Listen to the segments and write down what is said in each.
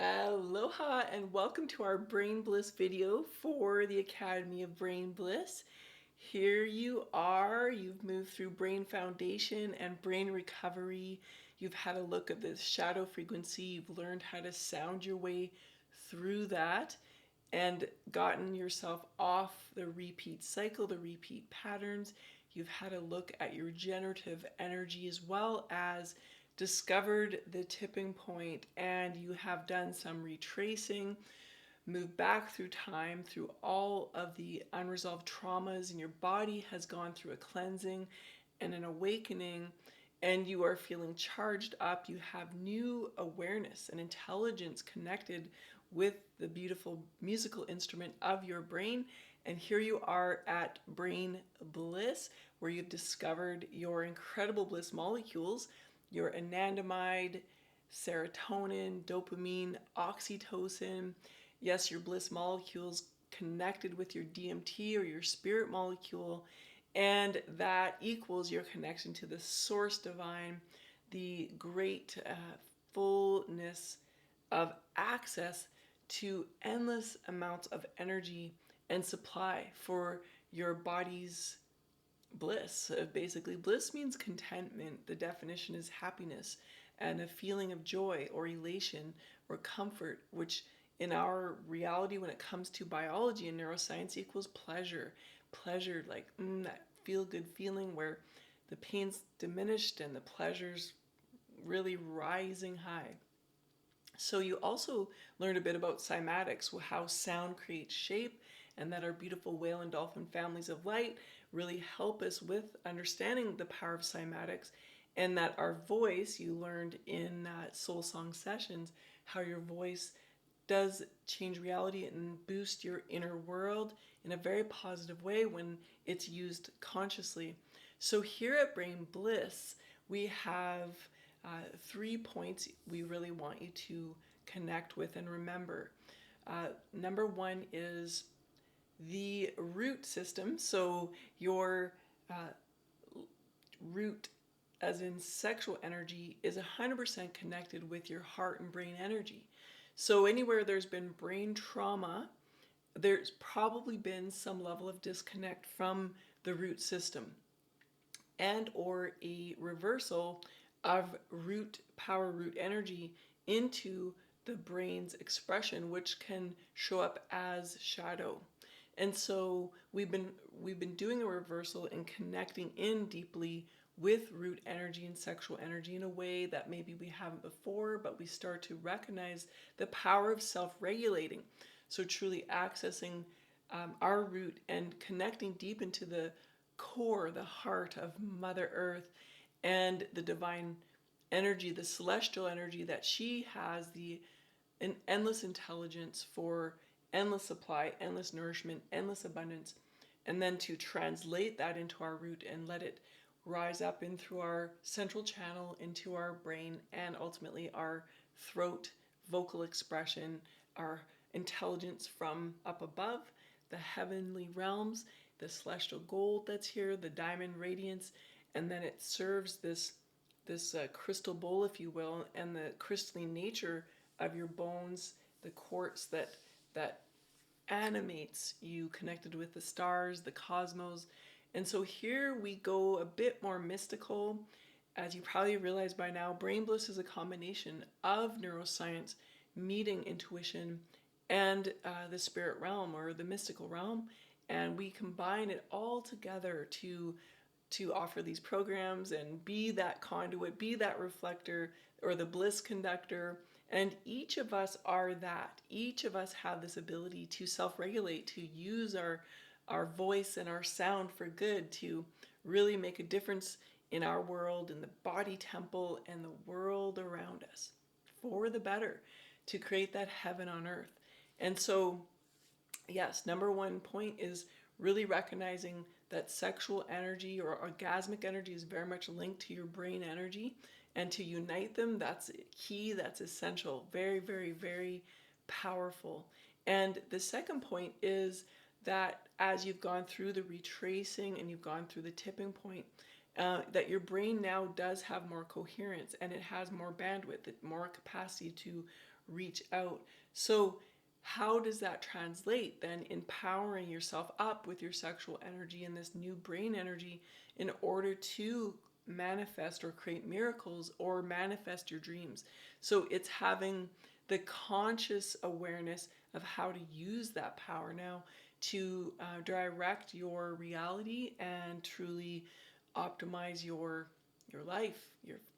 Aloha and welcome to our Brain Bliss video for the Academy of Brain Bliss. Here you are, you've moved through brain foundation and brain recovery. You've had a look at this shadow frequency, you've learned how to sound your way through that and gotten yourself off the repeat cycle, the repeat patterns. You've had a look at your generative energy as well as discovered the tipping point, and you have done some retracing, moved back through time through all of the unresolved traumas, and your body has gone through a cleansing and an awakening, and you are feeling charged up. You have new awareness and intelligence connected with the beautiful musical instrument of your brain. And here you are at Brain Bliss, where you've discovered your incredible bliss molecules, your anandamide, serotonin, dopamine, oxytocin. Yes, your bliss molecules connected with your DMT or your spirit molecule, and that equals your connection to the source divine, the great fullness of access to endless amounts of energy and supply for your body's bliss. Basically, bliss means contentment. The definition is happiness and a feeling of joy or elation or comfort, which in our reality, when it comes to biology and neuroscience, equals pleasure. Pleasure, like that feel good feeling where the pain's diminished and the pleasure's really rising high. So you also learned a bit about cymatics, how sound creates shape, and that our beautiful whale and dolphin families of light really help us with understanding the power of cymatics, and that our voice, you learned in soul song sessions, how your voice does change reality and boost your inner world in a very positive way when it's used consciously. So here at Brain Bliss, we have 3 points we really want you to connect with and remember. Number one is the root system. So your root, as in sexual energy, is 100% connected with your heart and brain energy. So anywhere there's been brain trauma, there's probably been some level of disconnect from the root system, and or a reversal of root power, root energy into the brain's expression, which can show up as shadow. And so we've been doing a reversal and connecting in deeply with root energy and sexual energy in a way that maybe we haven't before, but we start to recognize the power of self-regulating. So truly accessing our root and connecting deep into the core, the heart of Mother Earth and the divine energy, the celestial energy that she has, an endless intelligence for endless supply, endless nourishment, endless abundance, and then to translate that into our root and let it rise up in through our central channel into our brain and ultimately our throat, vocal expression, our intelligence from up above, the heavenly realms, the celestial gold that's here, the diamond radiance, and then it serves this crystal bowl, if you will, and the crystalline nature of your bones, the quartz that animates you, connected with the stars, the cosmos. And so here we go a bit more mystical. As you probably realize by now, Brain Bliss is a combination of neuroscience meeting intuition and the spirit realm or the mystical realm, and we combine it all together to offer these programs and be that conduit, be that reflector or the bliss conductor. And each of us are that. Each of us have this ability to self-regulate, to use our voice and our sound for good, to really make a difference in our world, in the body temple, and the world around us for the better, to create that heaven on earth. And so, yes, number one point is really recognizing that sexual energy or orgasmic energy is very much linked to your brain energy, and to unite them, that's key, that's essential, very, very, very powerful. And the second point is that as you've gone through the retracing and you've gone through the tipping point, that your brain now does have more coherence and it has more bandwidth, more capacity to reach out. So how does that translate then? Empowering yourself up with your sexual energy and this new brain energy in order to manifest or create miracles or manifest your dreams. So it's having the conscious awareness of how to use that power now to direct your reality and truly optimize your life,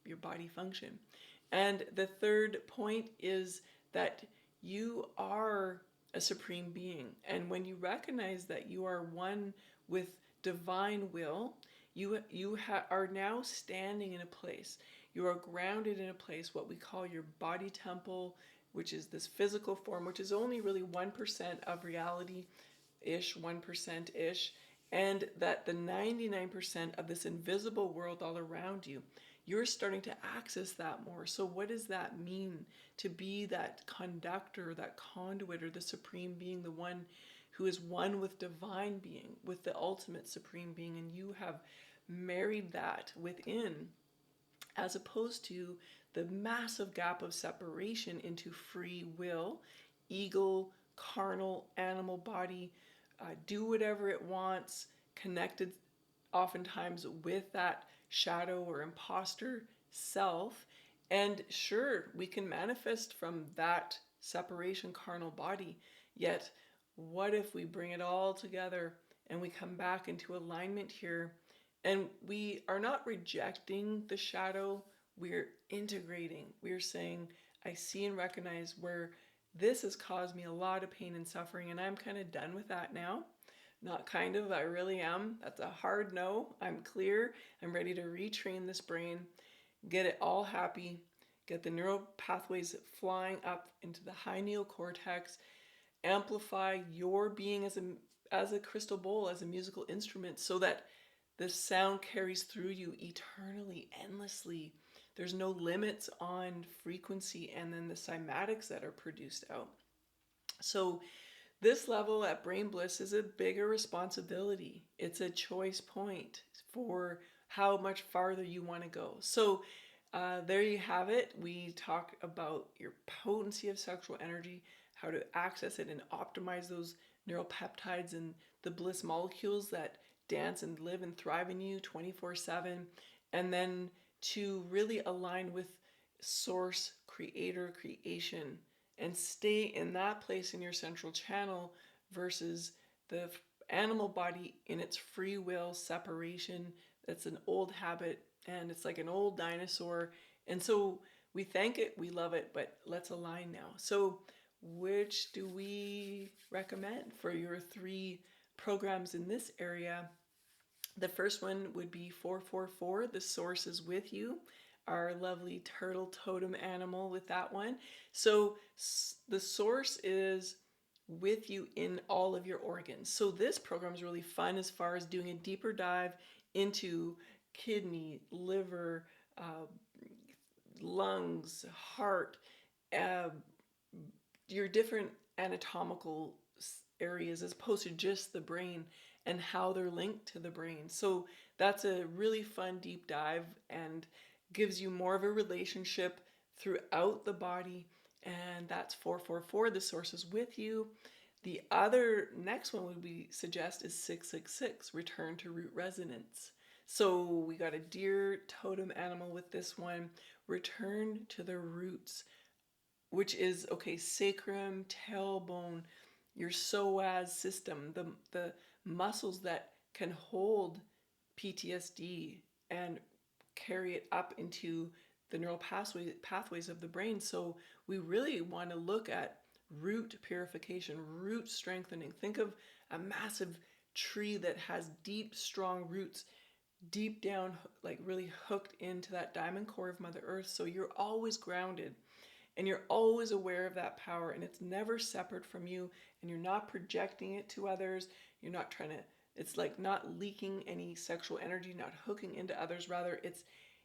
your body function. And the third point is that you are a supreme being. And when you recognize that you are one with divine will, are now standing in a place. You are grounded in a place, what we call your body temple, which is this physical form, which is only really 1% of reality ish, 1% ish, and that the 99% of this invisible world all around you, you're starting to access that more. So, what does that mean to be that conductor, that conduit, or the supreme being, the one who is one with divine being, with the ultimate supreme being, and you have married that within, as opposed to the massive gap of separation into free will, ego, carnal, animal body, do whatever it wants, connected oftentimes with that shadow or imposter self. And sure, we can manifest from that separation carnal body, yet what if we bring it all together and we come back into alignment here, and we are not rejecting the shadow, we're integrating. We're saying, I see and recognize where this has caused me a lot of pain and suffering, and I'm kind of done with that now. Not kind of, I really am. That's a hard no. I'm clear. I'm ready to retrain this brain, get it all happy, get the neural pathways flying up into the high neocortex, amplify your being as a crystal bowl, as a musical instrument, so that the sound carries through you eternally, endlessly. There's no limits on frequency and then the cymatics that are produced out. So this level at Brain Bliss is a bigger responsibility. It's a choice point for how much farther you want to go. So there you have it. We talk about your potency of sexual energy, how to access it and optimize those neural peptides and the bliss molecules that dance and live and thrive in you 24/7. And then to really align with source, creator, creation, and stay in that place in your central channel versus the animal body in its free will separation. That's an old habit and it's like an old dinosaur. And so we thank it, we love it, but let's align now. So, which do we recommend for your 3 programs in this area? The first one would be 444, The Source is With You, our lovely turtle totem animal with that one. So the source is with you in all of your organs. So this program is really fun as far as doing a deeper dive into kidney, liver, lungs, heart, uh, your different anatomical areas as opposed to just the brain and how they're linked to the brain. So that's a really fun deep dive and gives you more of a relationship throughout the body. And that's 444, The Source is With You. The other next one we suggest is 666, Return to Root Resonance. So we got a deer totem animal with this one, return to the roots, which is okay, sacrum, tailbone, your psoas system, the muscles that can hold PTSD and carry it up into the neural pathways of the brain. So we really want to look at root purification, root strengthening. Think of a massive tree that has deep, strong roots deep down, like really hooked into that diamond core of Mother Earth. So you're always grounded and you're always aware of that power and it's never separate from you and you're not projecting it to others. You're not trying to, it's like not leaking any sexual energy, not hooking into others. Rather, it's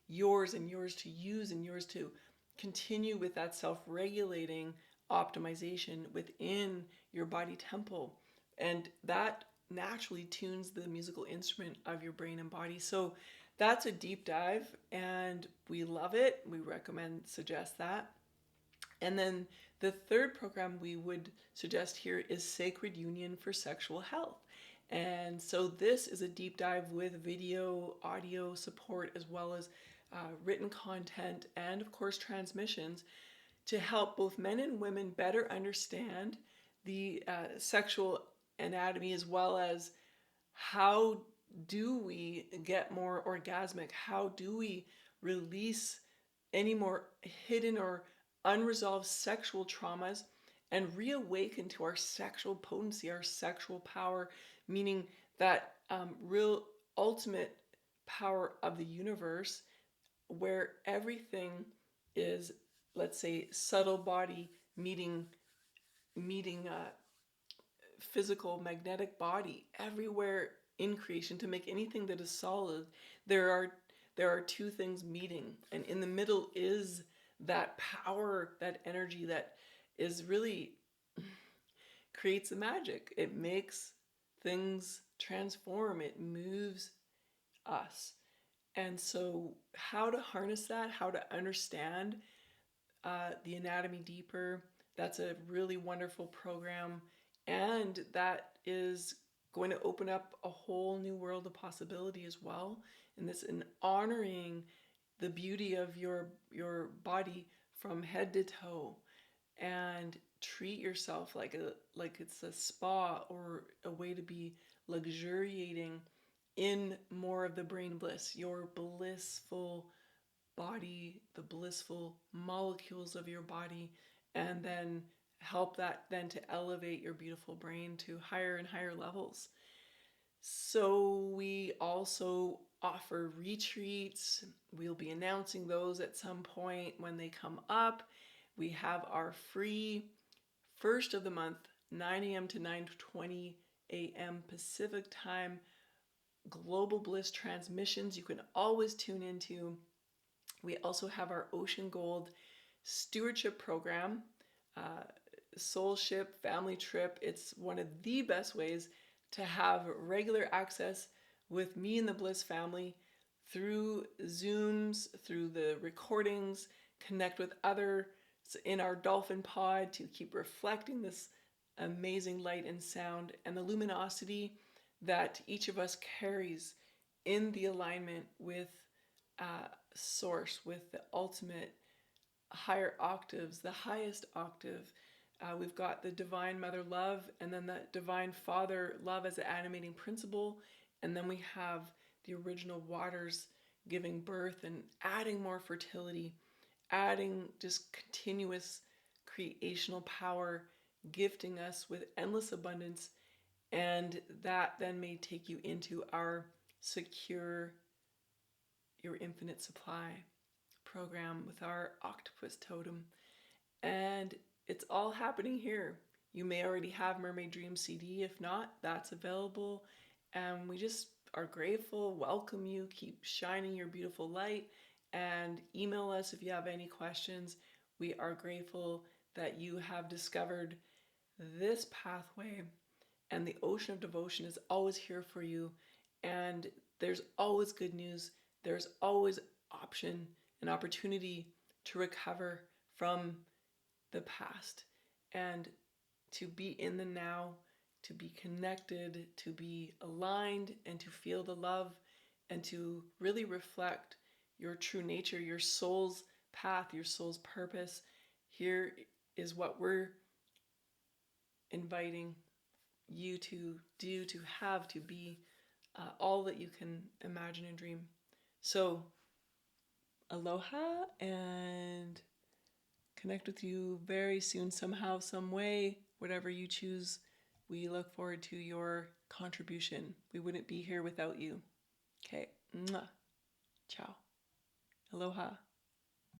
yours and yours to use and yours to continue with that self-regulating optimization within your body temple. And that naturally tunes the musical instrument of your brain and body. So that's a deep dive and we love it. We suggest that. And then the third program we would suggest here is Sacred Union for Sexual Health. And so this is a deep dive with video, audio support, as well as written content and, of course, transmissions to help both men and women better understand the sexual anatomy, as well as how do we get more orgasmic? How do we release any more hidden or unresolved sexual traumas and reawaken to our sexual potency, our sexual power, meaning that real ultimate power of the universe where everything is, let's say, subtle body meeting physical magnetic body everywhere in creation. To make anything that is solid, there are two things meeting, and in the middle is that power, that energy that is really creates the magic. It makes things transform, it moves us. And so how to harness that, how to understand the anatomy deeper, that's a really wonderful program. And that is going to open up a whole new world of possibility as well. And this in honoring the beauty of your body from head to toe, and treat yourself like it's a spa or a way to be luxuriating in more of the brain bliss, your blissful body, the blissful molecules of your body, and then help that then to elevate your beautiful brain to higher and higher levels. So we also offer retreats. We'll be announcing those at some point when they come up. We have our free first of the month, 9 a.m. to 9:20 a.m. Pacific time, Global Bliss transmissions you can always tune into. We also have our Ocean Gold stewardship program, uh, soul ship, family trip. It's one of the best ways to have regular access with me and the Bliss family through Zooms, through the recordings, connect with others in our dolphin pod to keep reflecting this amazing light and sound and the luminosity that each of us carries in the alignment with source, with the ultimate higher octaves, the highest octave. We've got the divine mother love, and then the divine father love as the animating principle, and then we have the original waters giving birth and adding more fertility, adding just continuous creational power, gifting us with endless abundance, and that then may take you into our secure your infinite supply program with our octopus totem. And it's all happening here. You may already have Mermaid Dream CD. If not, that's available. And we just are grateful, welcome you, keep shining your beautiful light, and email us if you have any questions. We are grateful that you have discovered this pathway, and the ocean of devotion is always here for you. And there's always good news. There's always option and opportunity to recover from the past and to be in the now, to be connected, to be aligned, and to feel the love, and to really reflect your true nature, your soul's path, your soul's purpose. Here is what we're inviting you to do, to have, to be all that you can imagine and dream. So, aloha, and connect with you very soon, somehow, some way, whatever you choose. We look forward to your contribution. We wouldn't be here without you. Okay. Mwah. Ciao. Aloha.